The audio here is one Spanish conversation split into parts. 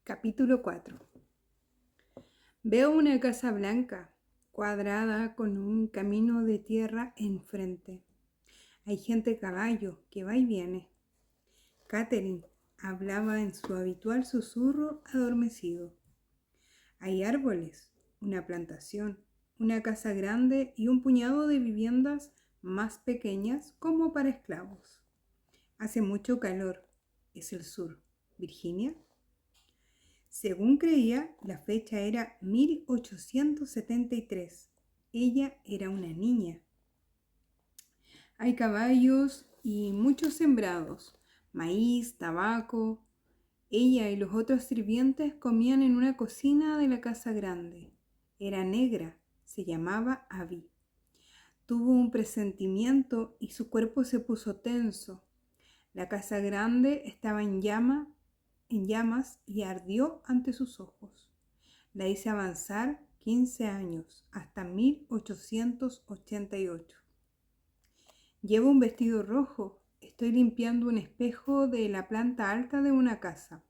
Capítulo 4. Veo una casa blanca, cuadrada con un camino de tierra enfrente. Hay gente a caballo que va y viene. Catherine hablaba en su habitual susurro adormecido. Hay árboles, una plantación, una casa grande y un puñado de viviendas más pequeñas como para esclavos. Hace mucho calor. Es el sur. ¿Virginia? Según creía, la fecha era 1873. Ella era una niña. Hay caballos y muchos sembrados, maíz, tabaco. Ella y los otros sirvientes comían en una cocina de la casa grande. Era negra, se llamaba Abby. Tuvo un presentimiento y su cuerpo se puso tenso. La casa grande estaba en llamas y ardió ante sus ojos. La hice avanzar 15 años, hasta 1888. Llevo un vestido rojo. Estoy limpiando un espejo de la planta alta de una casa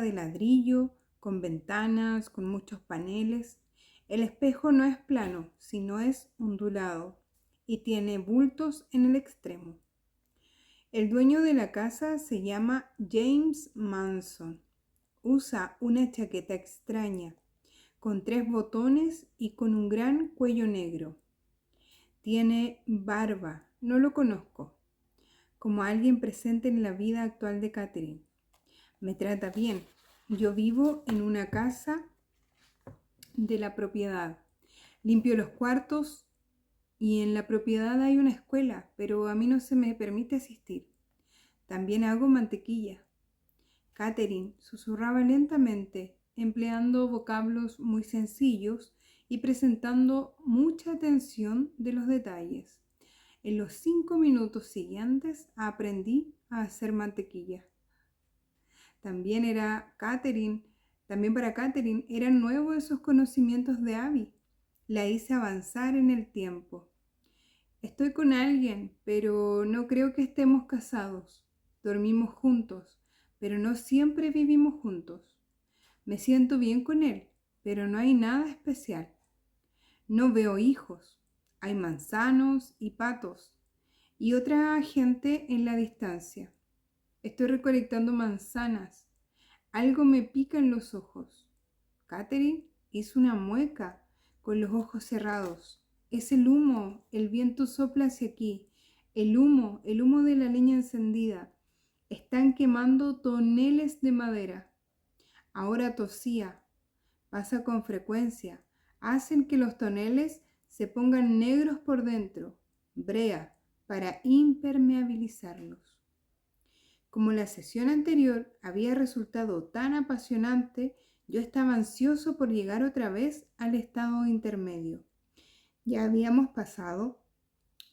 de ladrillo, con ventanas, con muchos paneles. El espejo no es plano, sino es ondulado y tiene bultos en el extremo. El dueño de la casa se llama James Manson. Usa una chaqueta extraña, con 3 botones y con un gran cuello negro. Tiene barba, no lo conozco, como alguien presente en la vida actual de Catherine. Me trata bien. Yo vivo en una casa de la propiedad. Limpio los cuartos y en la propiedad hay una escuela, pero a mí no se me permite asistir. También hago mantequilla. Catherine susurraba lentamente, empleando vocablos muy sencillos y presentando mucha atención de los detalles. En los 5 minutos siguientes aprendí a hacer mantequilla. También para Catherine eran nuevos esos conocimientos de Abby. La hice avanzar en el tiempo. Estoy con alguien, pero no creo que estemos casados. Dormimos juntos, pero no siempre vivimos juntos. Me siento bien con él, pero no hay nada especial. No veo hijos. Hay manzanos y patos y otra gente en la distancia. Estoy recolectando manzanas. Algo me pica en los ojos. Catherine hizo una mueca con los ojos cerrados. Es el humo, el viento sopla hacia aquí. El humo de la leña encendida. Están quemando toneles de madera. Ahora tosía. Pasa con frecuencia. Hacen que los toneles se pongan negros por dentro. Brea para impermeabilizarlos. Como la sesión anterior había resultado tan apasionante, yo estaba ansioso por llegar otra vez al estado intermedio. Ya habíamos pasado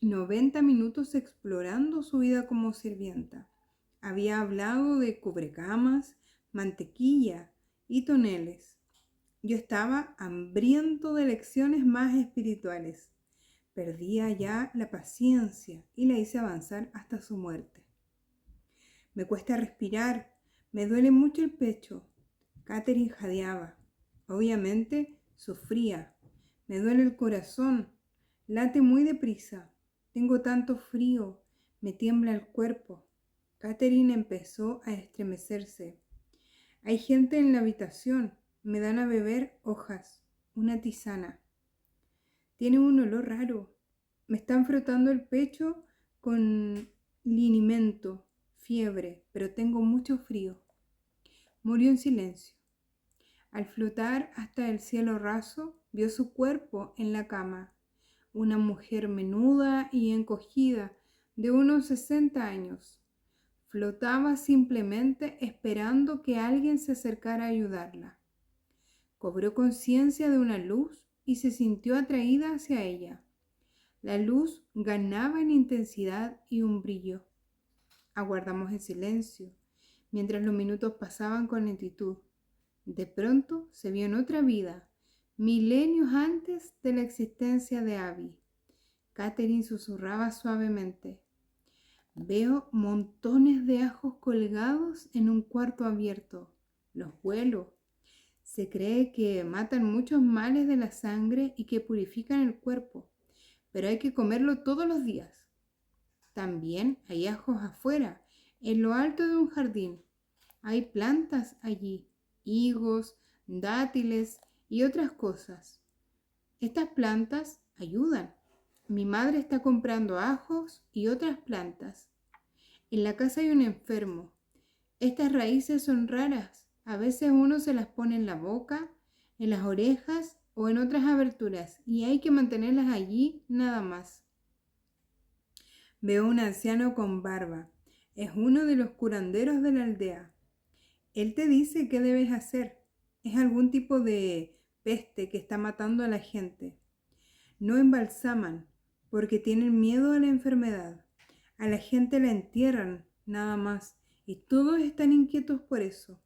90 minutos explorando su vida como sirvienta. Había hablado de cubrecamas, mantequilla y toneles. Yo estaba hambriento de lecciones más espirituales. Perdía ya la paciencia y la hice avanzar hasta su muerte. Me cuesta respirar, me duele mucho el pecho. Catherine jadeaba. Obviamente sufría. Me duele el corazón, late muy deprisa. Tengo tanto frío, me tiembla el cuerpo. Catherine empezó a estremecerse. Hay gente en la habitación, me dan a beber hojas, una tisana. Tiene un olor raro. Me están frotando el pecho con linimento. Fiebre, pero tengo mucho frío. Murió en silencio. Al flotar hasta el cielo raso, vio su cuerpo en la cama. Una mujer menuda y encogida, de unos 60 años. Flotaba simplemente esperando que alguien se acercara a ayudarla. Cobró conciencia de una luz y se sintió atraída hacia ella. La luz ganaba en intensidad y un brillo. Aguardamos en silencio, mientras los minutos pasaban con lentitud. De pronto se vio en otra vida, milenios antes de la existencia de Abby. Catherine susurraba suavemente. Veo montones de ajos colgados en un cuarto abierto. los huelo. Se cree que matan muchos males de la sangre y que purifican el cuerpo, pero hay que comerlo todos los días. También hay ajos afuera, en lo alto de un jardín. Hay plantas allí, higos, dátiles y otras cosas. Estas plantas ayudan. Mi madre está comprando ajos y otras plantas. En la casa hay un enfermo. Estas raíces son raras. A veces uno se las pone en la boca, en las orejas o en otras aberturas y hay que mantenerlas allí nada más. Veo un anciano con barba. Es uno de los curanderos de la aldea. Él te dice qué debes hacer. Es algún tipo de peste que está matando a la gente. No embalsaman porque tienen miedo a la enfermedad. A la gente la entierran, nada más, y todos están inquietos por eso.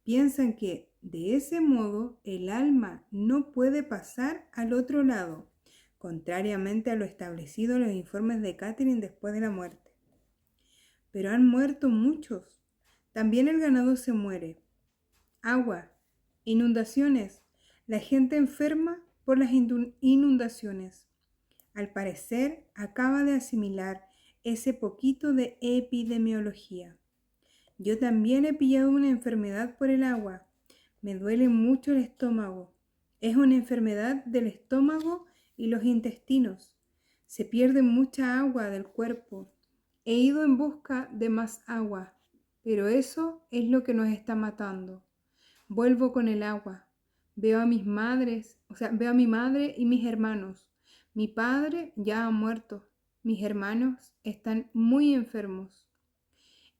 Piensan que de ese modo el alma no puede pasar al otro lado, contrariamente a lo establecido en los informes de Catherine después de la muerte. Pero han muerto muchos. También el ganado se muere. Agua, inundaciones. La gente enferma por las inundaciones. Al parecer, acaba de asimilar ese poquito de epidemiología. Yo también he pillado una enfermedad por el agua. Me duele mucho el estómago. Es una enfermedad del estómago y los intestinos. Se pierde mucha agua del cuerpo. He ido en busca de más agua, pero eso es lo que nos está matando. Vuelvo con el agua. Veo a mis madres, veo a mi madre y mis hermanos. Mi padre ya ha muerto. Mis hermanos están muy enfermos.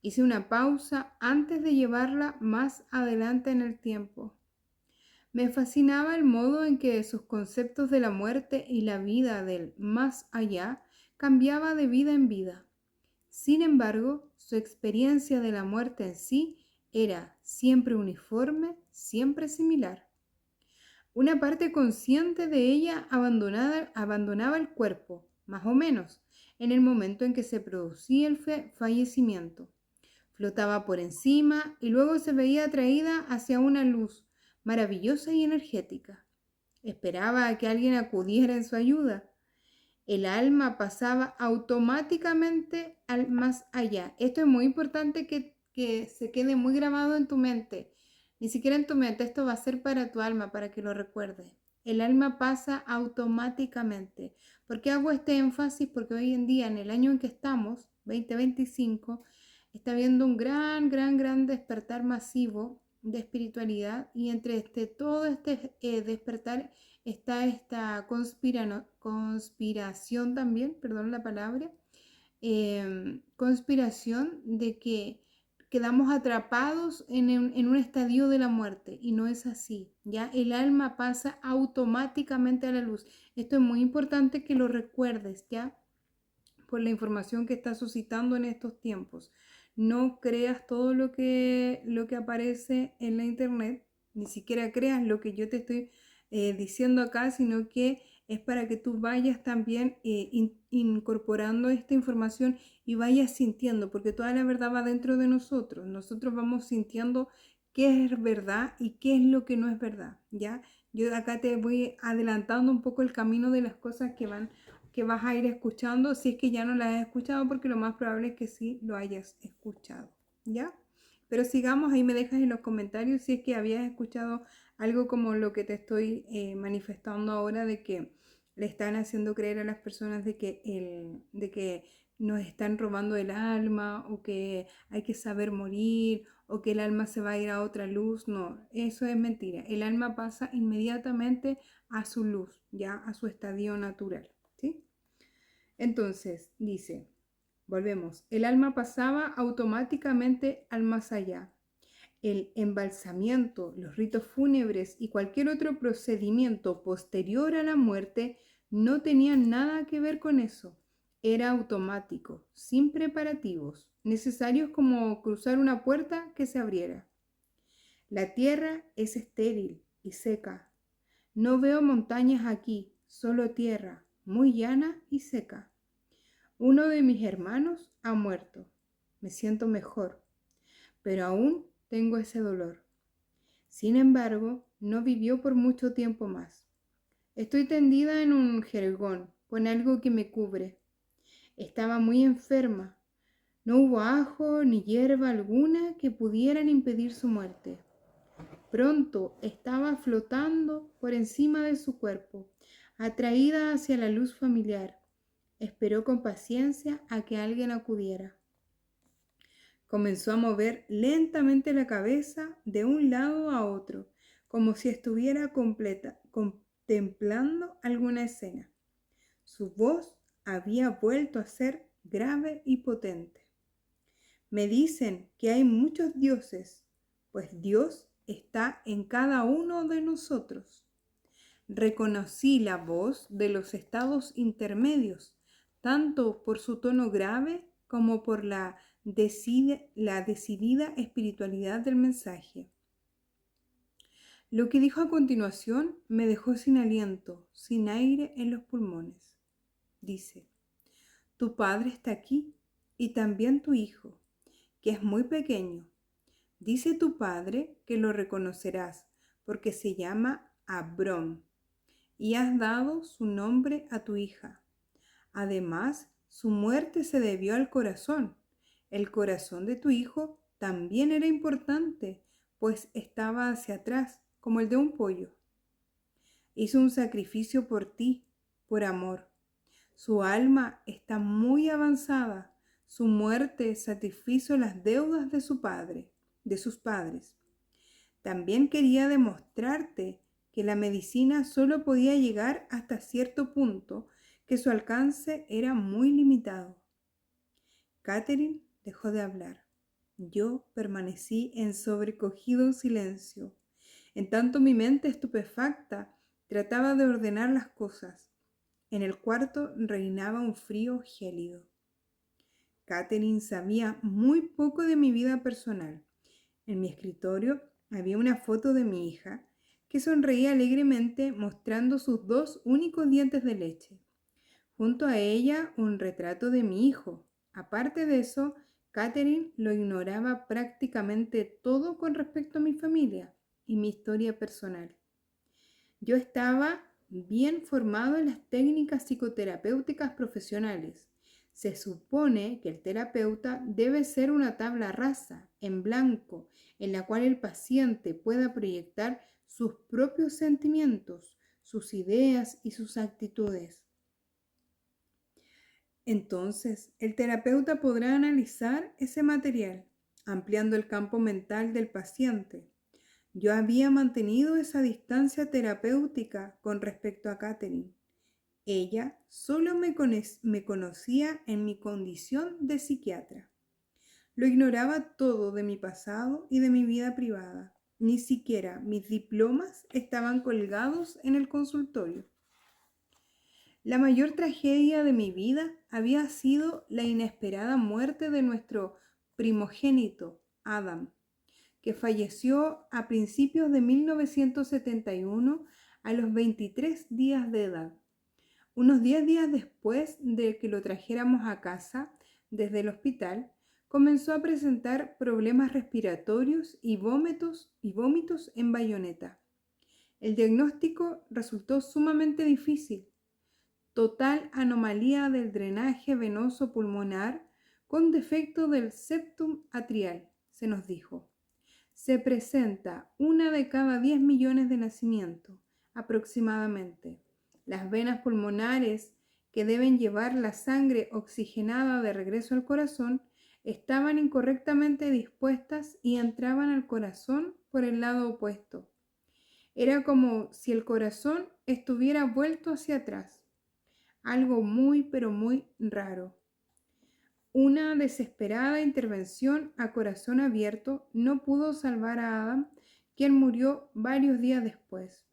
Hice una pausa antes de llevarla más adelante en el tiempo. Me fascinaba el modo en que sus conceptos de la muerte y la vida del más allá cambiaba de vida en vida. Sin embargo, su experiencia de la muerte en sí era siempre uniforme, siempre similar. Una parte consciente de ella abandonaba el cuerpo, más o menos, en el momento en que se producía el fallecimiento. Flotaba por encima y luego se veía atraída hacia una luz maravillosa y energética. Esperaba a que alguien acudiera en su ayuda. El alma pasaba automáticamente al más allá. Esto es muy importante que se quede muy grabado en tu mente. Ni siquiera en tu mente, esto va a ser para tu alma, para que lo recuerdes. El alma pasa automáticamente. ¿Por qué hago este énfasis? Porque hoy en día, en el año en que estamos, 2025, está habiendo un gran despertar masivo de espiritualidad y entre todo este despertar está esta conspiración también, perdón la palabra, conspiración de que quedamos atrapados en un estadio de la muerte y no es así, ¿ya? El alma pasa automáticamente a la luz. Esto es muy importante que lo recuerdes, ¿ya? Por la información que está suscitando en estos tiempos. No creas todo lo que aparece en la internet, ni siquiera creas lo que yo te estoy diciendo acá, sino que es para que tú vayas también incorporando esta información y vayas sintiendo, porque toda la verdad va dentro de nosotros. Nosotros vamos sintiendo qué es verdad y qué es lo que no es verdad, ¿ya? Yo acá te voy adelantando un poco el camino de las cosas que vas a ir escuchando, si es que ya no las has escuchado, porque lo más probable es que sí lo hayas escuchado, ¿ya? Pero sigamos, ahí me dejas en los comentarios si es que habías escuchado algo como lo que te estoy manifestando ahora, de que le están haciendo creer a las personas de que nos están robando el alma, o que hay que saber morir, o que el alma se va a ir a otra luz. No, eso es mentira. El alma pasa inmediatamente a su luz, ya a su estadio natural, ¿sí? Entonces, dice, volvemos, el alma pasaba automáticamente al más allá. El embalsamiento, los ritos fúnebres y cualquier otro procedimiento posterior a la muerte no tenían nada que ver con eso. Era automático, sin preparativos, necesarios como cruzar una puerta que se abriera. La tierra es estéril y seca. No veo montañas aquí, solo tierra, muy llana y seca. Uno de mis hermanos ha muerto. Me siento mejor, pero aún tengo ese dolor. Sin embargo, no vivió por mucho tiempo más. Estoy tendida en un jergón, con algo que me cubre. Estaba muy enferma. No hubo ajo ni hierba alguna que pudieran impedir su muerte. Pronto estaba flotando por encima de su cuerpo, atraída hacia la luz familiar. Esperó con paciencia a que alguien acudiera. Comenzó a mover lentamente la cabeza de un lado a otro, como si estuviera contemplando alguna escena. Su voz había vuelto a ser grave y potente. Me dicen que hay muchos dioses, pues Dios está en cada uno de nosotros. Reconocí la voz de los estados intermedios, tanto por su tono grave como por la decidida espiritualidad del mensaje. Lo que dijo a continuación me dejó sin aliento, sin aire en los pulmones. Dice: tu padre está aquí y también tu hijo, que es muy pequeño. Dice tu padre que lo reconocerás porque se llama Abrón y has dado su nombre a tu hija. Además, su muerte se debió al corazón. El corazón de tu hijo también era importante, pues estaba hacia atrás, como el de un pollo. Hizo un sacrificio por ti, por amor. Su alma está muy avanzada. Su muerte satisfizo las deudas de su padre, de sus padres. También quería demostrarte que la medicina solo podía llegar hasta cierto punto, que su alcance era muy limitado. Catherine dejó de hablar. Yo permanecí en sobrecogido silencio. En tanto mi mente estupefacta trataba de ordenar las cosas. En el cuarto reinaba un frío gélido. Catherine sabía muy poco de mi vida personal. En mi escritorio había una foto de mi hija que sonreía alegremente mostrando sus dos únicos dientes de leche. Junto a ella un retrato de mi hijo. Aparte de eso, Catherine lo ignoraba prácticamente todo con respecto a mi familia y mi historia personal. Yo estaba bien formado en las técnicas psicoterapéuticas profesionales. Se supone que el terapeuta debe ser una tabla rasa, en blanco, en la cual el paciente pueda proyectar sus propios sentimientos, sus ideas y sus actitudes. Entonces, el terapeuta podrá analizar ese material, ampliando el campo mental del paciente. Yo había mantenido esa distancia terapéutica con respecto a Catherine. Ella solo me conocía en mi condición de psiquiatra. Lo ignoraba todo de mi pasado y de mi vida privada. Ni siquiera mis diplomas estaban colgados en el consultorio. La mayor tragedia de mi vida había sido la inesperada muerte de nuestro primogénito, Adam, que falleció a principios de 1971 a los 23 días de edad. Unos 10 días después de que lo trajéramos a casa desde el hospital, comenzó a presentar problemas respiratorios y vómitos en bayoneta. El diagnóstico resultó sumamente difícil. Total anomalía del drenaje venoso pulmonar con defecto del septum atrial, se nos dijo. Se presenta 1 de cada 10 millones de nacimientos, aproximadamente. Las venas pulmonares que deben llevar la sangre oxigenada de regreso al corazón estaban incorrectamente dispuestas y entraban al corazón por el lado opuesto. Era como si el corazón estuviera vuelto hacia atrás. Algo muy, pero muy raro. Una desesperada intervención a corazón abierto no pudo salvar a Adam, quien murió varios días después.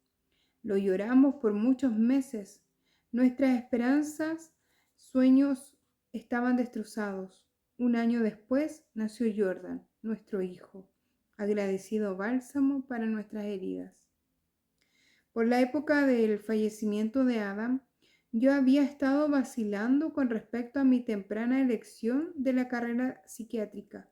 Lo lloramos por muchos meses. Nuestras esperanzas, sueños estaban destrozados. 1 año después nació Jordan, nuestro hijo, agradecido bálsamo para nuestras heridas. Por la época del fallecimiento de Adam, yo había estado vacilando con respecto a mi temprana elección de la carrera psiquiátrica.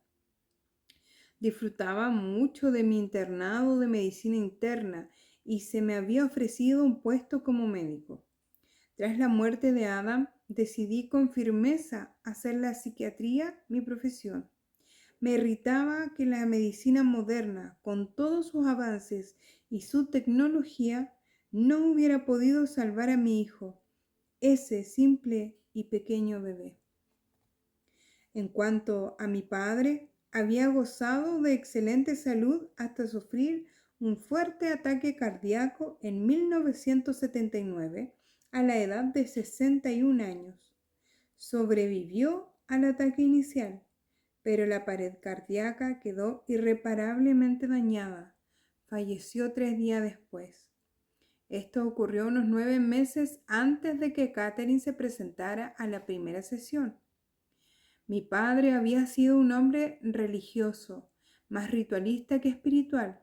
Disfrutaba mucho de mi internado de medicina interna y se me había ofrecido un puesto como médico. Tras la muerte de Adam, decidí con firmeza hacer la psiquiatría mi profesión. Me irritaba que la medicina moderna, con todos sus avances y su tecnología, no hubiera podido salvar a mi hijo, ese simple y pequeño bebé. En cuanto a mi padre, había gozado de excelente salud hasta sufrir un fuerte ataque cardíaco en 1979 a la edad de 61 años. Sobrevivió al ataque inicial, pero la pared cardíaca quedó irreparablemente dañada. Falleció 3 días después. Esto ocurrió unos 9 meses antes de que Catherine se presentara a la primera sesión. Mi padre había sido un hombre religioso, más ritualista que espiritual.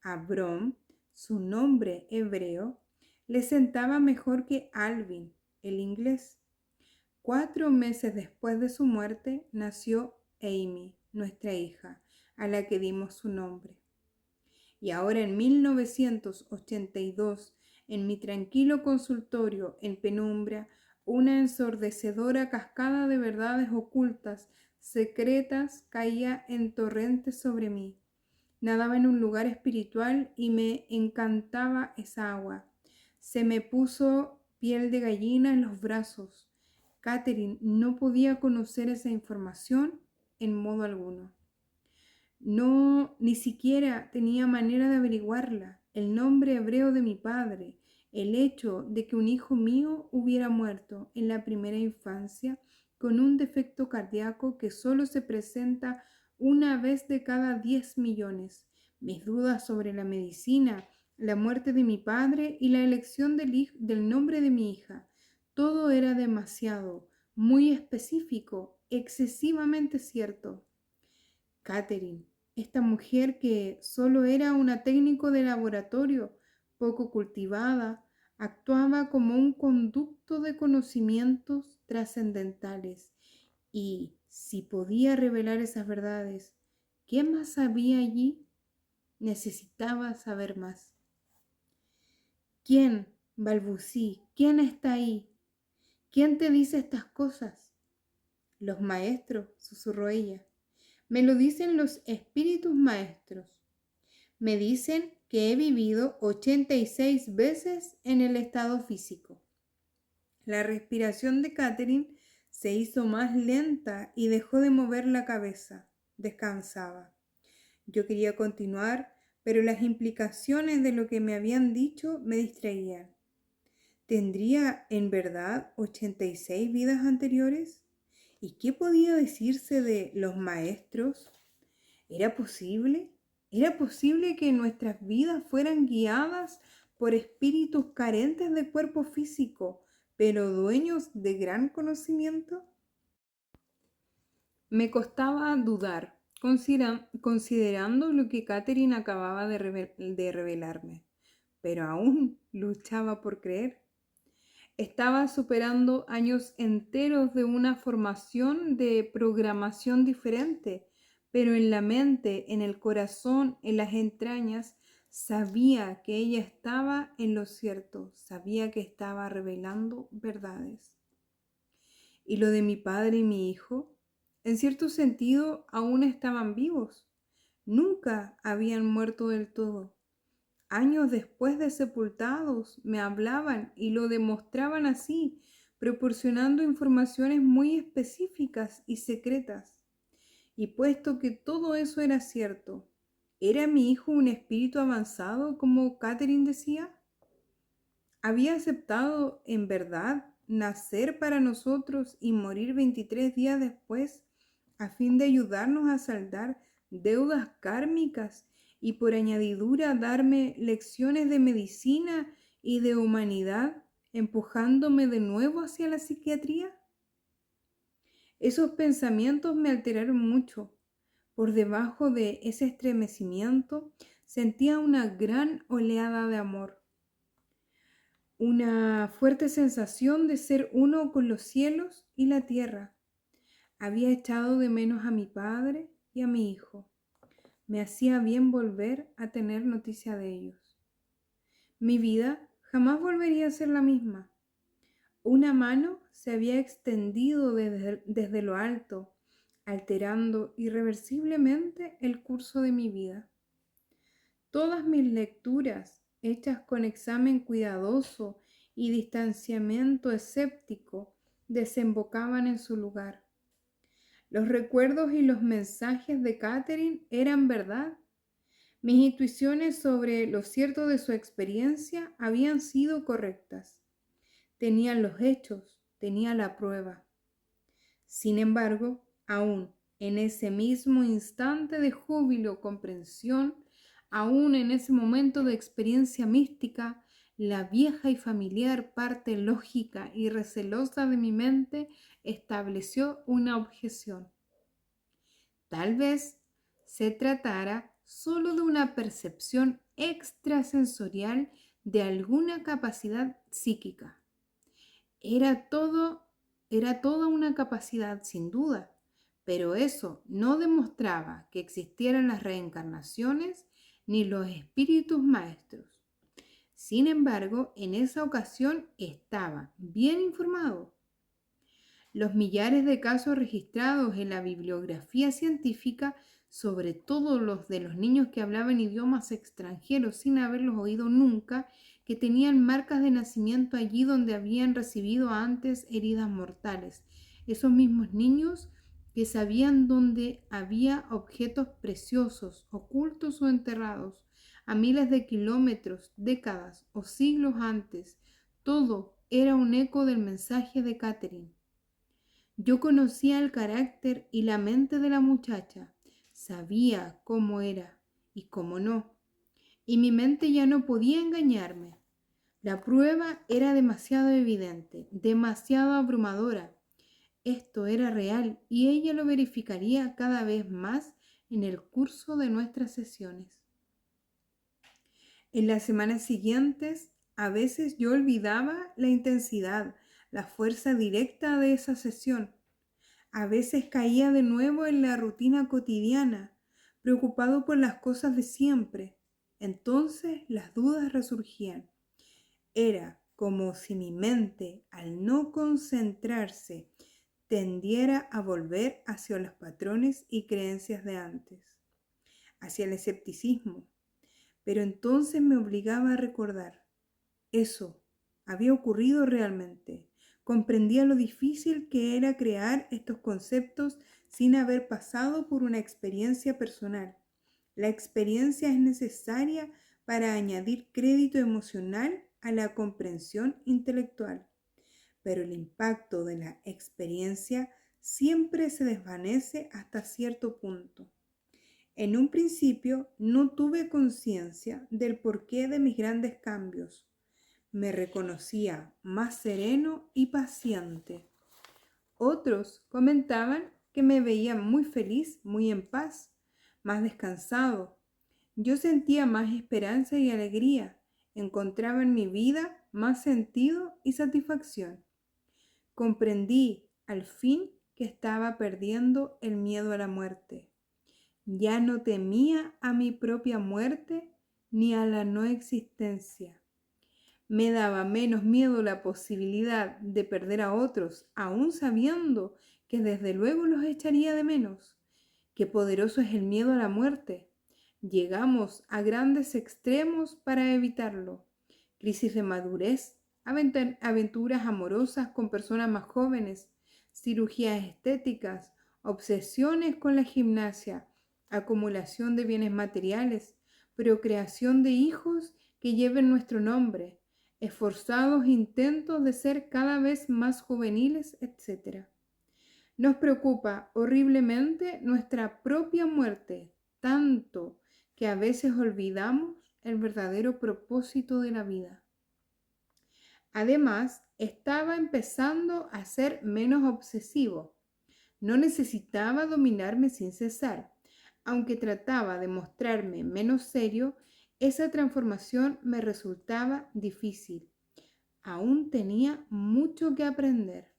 Abram, su nombre hebreo, le sentaba mejor que Alvin, el inglés. 4 meses después de su muerte nació Amy, nuestra hija, a la que dimos su nombre. Y ahora en 1982, en mi tranquilo consultorio en penumbra, una ensordecedora cascada de verdades ocultas, secretas, caía en torrentes sobre mí. Nadaba en un lugar espiritual y me encantaba esa agua. Se me puso piel de gallina en los brazos. Catherine no podía conocer esa información en modo alguno. No, ni siquiera tenía manera de averiguarla. El nombre hebreo de mi padre, el hecho de que un hijo mío hubiera muerto en la primera infancia con un defecto cardíaco que solo se presenta una vez de cada 10 millones, mis dudas sobre la medicina, la muerte de mi padre y la elección del nombre de mi hija. Todo era demasiado, muy específico, excesivamente cierto. Catherine, esta mujer que solo era una técnico de laboratorio, poco cultivada, actuaba como un conducto de conocimientos trascendentales. Y si podía revelar esas verdades, ¿qué más había allí? Necesitaba saber más. ¿Quién? Balbucí. ¿Quién está ahí? ¿Quién te dice estas cosas? Los maestros, susurró ella. Me lo dicen los espíritus maestros. Me dicen que he vivido 86 veces en el estado físico. La respiración de Catherine se hizo más lenta y dejó de mover la cabeza. Descansaba. Yo quería continuar, pero las implicaciones de lo que me habían dicho me distraían. ¿Tendría en verdad 86 vidas anteriores? ¿Y qué podía decirse de los maestros? ¿Era posible? ¿Era posible que nuestras vidas fueran guiadas por espíritus carentes de cuerpo físico, pero dueños de gran conocimiento? Me costaba dudar, considerando lo que Catherine acababa de revelarme, pero aún luchaba por creer. Estaba superando años enteros de una formación de programación diferente, pero en la mente, en el corazón, en las entrañas, sabía que ella estaba en lo cierto, sabía que estaba revelando verdades. ¿Y lo de mi padre y mi hijo? En cierto sentido, aún estaban vivos. Nunca habían muerto del todo. Años después de sepultados, me hablaban y lo demostraban así, proporcionando informaciones muy específicas y secretas. Y puesto que todo eso era cierto, ¿era mi hijo un espíritu avanzado, como Catherine decía? ¿Había aceptado en verdad nacer para nosotros y morir 23 días después a fin de ayudarnos a saldar deudas kármicas y por añadidura darme lecciones de medicina y de humanidad, empujándome de nuevo hacia la psiquiatría? Esos pensamientos me alteraron mucho. Por debajo de ese estremecimiento sentía una gran oleada de amor, una fuerte sensación de ser uno con los cielos y la tierra. Había echado de menos a mi padre y a mi hijo. me hacía bien volver a tener noticia de ellos. Mi vida jamás volvería a ser la misma. Una mano se había extendido desde lo alto, alterando irreversiblemente el curso de mi vida. Todas mis lecturas, hechas con examen cuidadoso y distanciamiento escéptico, desembocaban en su lugar. Los recuerdos y los mensajes de Catherine eran verdad. Mis intuiciones sobre lo cierto de su experiencia habían sido correctas. Tenían los hechos, tenía la prueba. Sin embargo, aún en ese mismo instante de júbilo o comprensión, aún en ese momento de experiencia mística, la vieja y familiar parte lógica y recelosa de mi mente estableció una objeción. Tal vez se tratara solo de una percepción extrasensorial de alguna capacidad psíquica. Era toda una capacidad, sin duda, pero eso no demostraba que existieran las reencarnaciones ni los espíritus maestros. Sin embargo, en esa ocasión estaba bien informado. Los millares de casos registrados en la bibliografía científica, sobre todo los de los niños que hablaban idiomas extranjeros sin haberlos oído nunca, que tenían marcas de nacimiento allí donde habían recibido antes heridas mortales. Esos mismos niños que sabían dónde había objetos preciosos, ocultos o enterrados, a miles de kilómetros, décadas o siglos antes. Todo era un eco del mensaje de Catherine. Yo conocía el carácter y la mente de la muchacha, sabía cómo era y cómo no, y mi mente ya no podía engañarme. La prueba era demasiado evidente, demasiado abrumadora. Esto era real y ella lo verificaría cada vez más en el curso de nuestras sesiones. En las semanas siguientes, a veces yo olvidaba la intensidad, la fuerza directa de esa sesión. A veces caía de nuevo en la rutina cotidiana, preocupado por las cosas de siempre. Entonces las dudas resurgían. Era como si mi mente, al no concentrarse, tendiera a volver hacia los patrones y creencias de antes, hacia el escepticismo. Pero entonces me obligaba a recordar. Eso había ocurrido realmente. Comprendía lo difícil que era crear estos conceptos sin haber pasado por una experiencia personal. La experiencia es necesaria para añadir crédito emocional a la comprensión intelectual, pero el impacto de la experiencia siempre se desvanece hasta cierto punto. En un principio no tuve conciencia del porqué de mis grandes cambios. Me reconocía más sereno y paciente. Otros comentaban que me veían muy feliz, muy en paz, más descansado. Yo sentía más esperanza y alegría. Encontraba en mi vida más sentido y satisfacción. Comprendí al fin que estaba perdiendo el miedo a la muerte. Ya no temía a mi propia muerte ni a la no existencia. Me daba menos miedo la posibilidad de perder a otros, aún sabiendo que desde luego los echaría de menos. Qué poderoso es el miedo a la muerte. Llegamos a grandes extremos para evitarlo. Crisis de madurez, aventuras amorosas con personas más jóvenes, cirugías estéticas, obsesiones con la gimnasia, acumulación de bienes materiales, procreación de hijos que lleven nuestro nombre, esforzados intentos de ser cada vez más juveniles, etc. Nos preocupa horriblemente nuestra propia muerte, tanto que a veces olvidamos el verdadero propósito de la vida. Además, estaba empezando a ser menos obsesivo. No necesitaba dominarme sin cesar. Aunque trataba de mostrarme menos serio, esa transformación me resultaba difícil. Aún tenía mucho que aprender.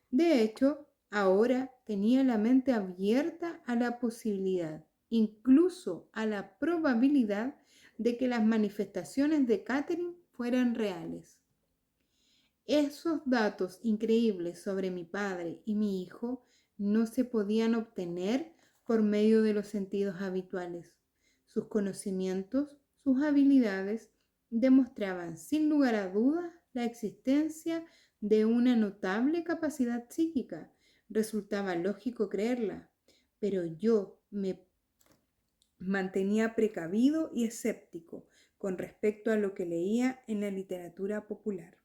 De hecho, ahora tenía la mente abierta a la posibilidad. incluso a la probabilidad de que las manifestaciones de Catherine fueran reales. Esos datos increíbles sobre mi padre y mi hijo no se podían obtener por medio de los sentidos habituales. Sus conocimientos, sus habilidades, demostraban sin lugar a dudas la existencia de una notable capacidad psíquica. Resultaba lógico creerla, pero yo me mantenía precavido y escéptico con respecto a lo que leía en la literatura popular.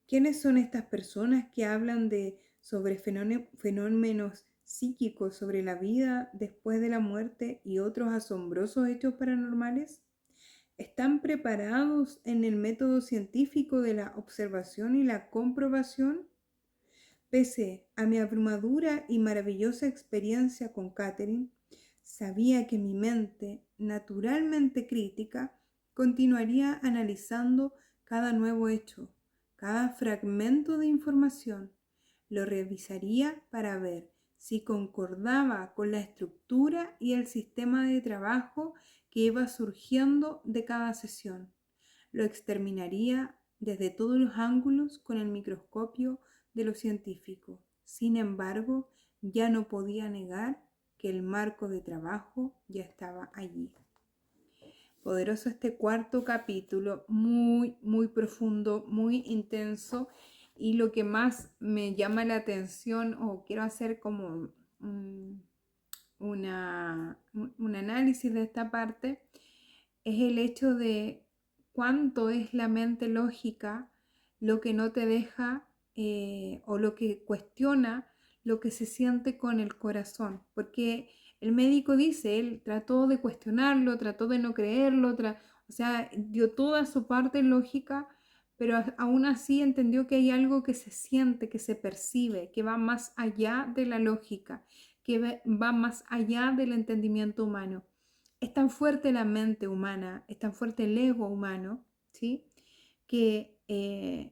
¿Quiénes son estas personas que hablan sobre fenómenos psíquicos, sobre la vida después de la muerte y otros asombrosos hechos paranormales? ¿Están preparados en el método científico de la observación y la comprobación? Pese a mi abrumadora y maravillosa experiencia con Catherine, sabía que mi mente, naturalmente crítica, continuaría analizando cada nuevo hecho, cada fragmento de información. Lo revisaría para ver si concordaba con la estructura y el sistema de trabajo que iba surgiendo de cada sesión. Lo exterminaría desde todos los ángulos con el microscopio de lo científico. Sin embargo, ya no podía negar que el marco de trabajo ya estaba allí. Poderoso este cuarto capítulo, muy profundo, muy intenso, y lo que más me llama la atención o quiero hacer como un análisis de esta parte es el hecho de cuánto es la mente lógica lo que no te deja o lo que cuestiona lo que se siente con el corazón, porque el médico dice, él trató de cuestionarlo, trató de no creerlo, o sea, dio toda su parte lógica, pero aún así entendió que hay algo que se siente, que se percibe, que va más allá de la lógica, que va más allá del entendimiento humano. Es tan fuerte la mente humana, es tan fuerte el ego humano, ¿sí? Y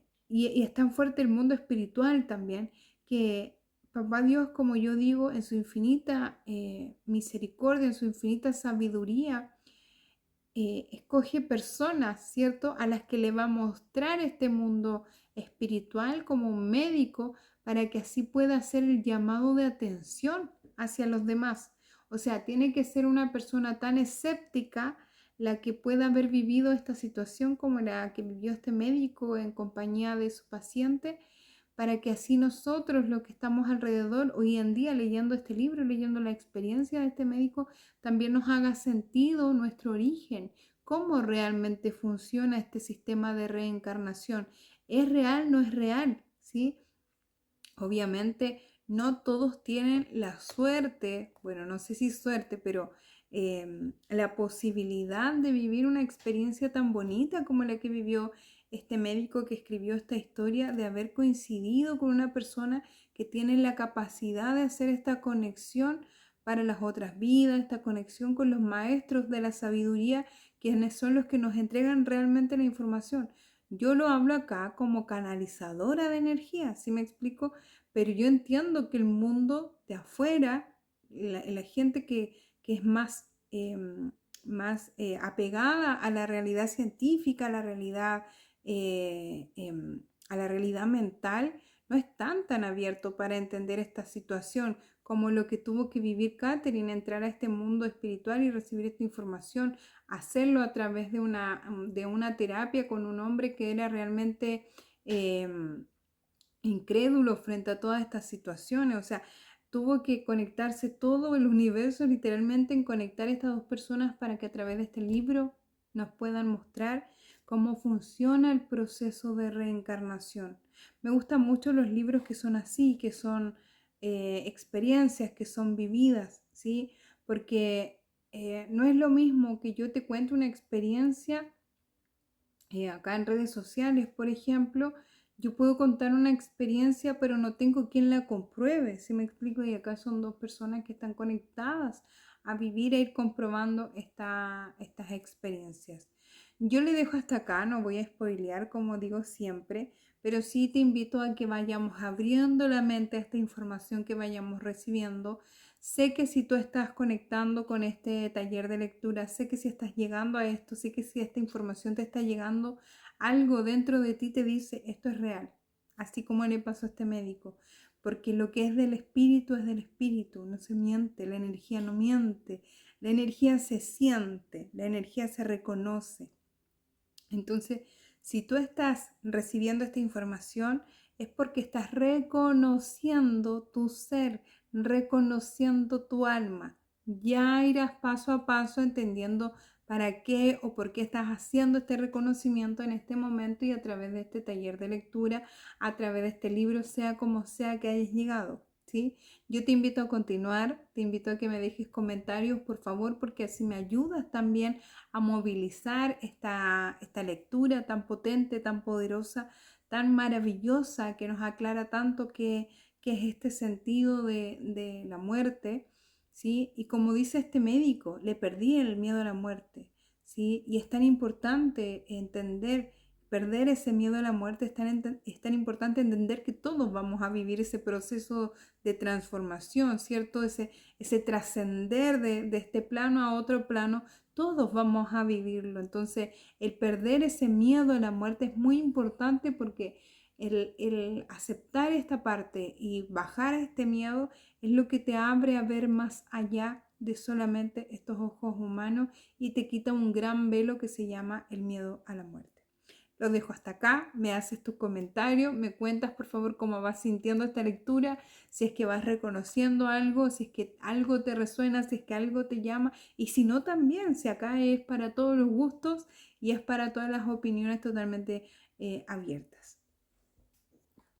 es tan fuerte el mundo espiritual también, que Papá Dios, como yo digo, en su infinita misericordia, en su infinita sabiduría, escoge personas, ¿cierto?, a las que le va a mostrar este mundo espiritual como un médico para que así pueda hacer el llamado de atención hacia los demás. O sea, tiene que ser una persona tan escéptica la que pueda haber vivido esta situación como la que vivió este médico en compañía de su paciente, para que así nosotros, los que estamos alrededor hoy en día leyendo este libro, leyendo la experiencia de este médico, también nos haga sentido nuestro origen, cómo realmente funciona este sistema de reencarnación. ¿Es real? ¿No es real? ¿Sí? Obviamente no todos tienen la suerte, bueno, no sé si suerte, pero la posibilidad de vivir una experiencia tan bonita como la que vivió este médico que escribió esta historia, de haber coincidido con una persona que tiene la capacidad de hacer esta conexión para las otras vidas, esta conexión con los maestros de la sabiduría, quienes son los que nos entregan realmente la información. Yo lo hablo acá como canalizadora de energía, ¿sí me explico? Pero yo entiendo que el mundo de afuera, la gente que es más apegada a la realidad científica, a la realidad mental, no es tan abierto para entender esta situación como lo que tuvo que vivir Catherine, entrar a este mundo espiritual y recibir esta información, hacerlo a través de una terapia con un hombre que era realmente incrédulo frente a todas estas situaciones. O sea, tuvo que conectarse todo el universo literalmente en conectar a estas dos personas para que a través de este libro nos puedan mostrar cómo funciona el proceso de reencarnación. Me gustan mucho los libros que son así, que son experiencias que son vividas, ¿sí? Porque no es lo mismo que yo te cuente una experiencia acá en redes sociales, por ejemplo. Yo puedo contar una experiencia, pero no tengo quien la compruebe, ¿sí me explico? Y acá son dos personas que están conectadas a vivir e ir comprobando estas experiencias. Yo le dejo hasta acá, no voy a spoilear como digo siempre, pero sí te invito a que vayamos abriendo la mente a esta información que vayamos recibiendo, Sé que si tú estás conectando con este taller de lectura, sé que si estás llegando a esto, sé que si esta información te está llegando, algo dentro de ti te dice, esto es real, así como le pasó a este médico, porque lo que es del espíritu, no se miente, la energía no miente, la energía se siente, la energía se reconoce. Entonces, si tú estás recibiendo esta información, es porque estás reconociendo tu ser, reconociendo tu alma. Ya irás paso a paso entendiendo para qué o por qué estás haciendo este reconocimiento en este momento y a través de este taller de lectura, a través de este libro, sea como sea que hayas llegado, ¿sí? Yo te invito a continuar, te invito a que me dejes comentarios, por favor, porque así me ayudas también a movilizar esta lectura tan potente, tan poderosa, tan maravillosa, que nos aclara tanto qué es este sentido de la muerte, ¿sí? Y como dice este médico, le perdí el miedo a la muerte, ¿sí? Y es tan importante entender, perder ese miedo a la muerte, es tan importante entender que todos vamos a vivir ese proceso de transformación, ¿cierto? Ese trascender de este plano a otro plano, todos vamos a vivirlo. Entonces, el perder ese miedo a la muerte es muy importante porque el aceptar esta parte y bajar este miedo es lo que te abre a ver más allá de solamente estos ojos humanos y te quita un gran velo que se llama el miedo a la muerte. Lo dejo hasta acá, me haces tu comentario, me cuentas por favor cómo vas sintiendo esta lectura, si es que vas reconociendo algo, si es que algo te resuena, si es que algo te llama y si no también, si acá es para todos los gustos y es para todas las opiniones totalmente abiertas.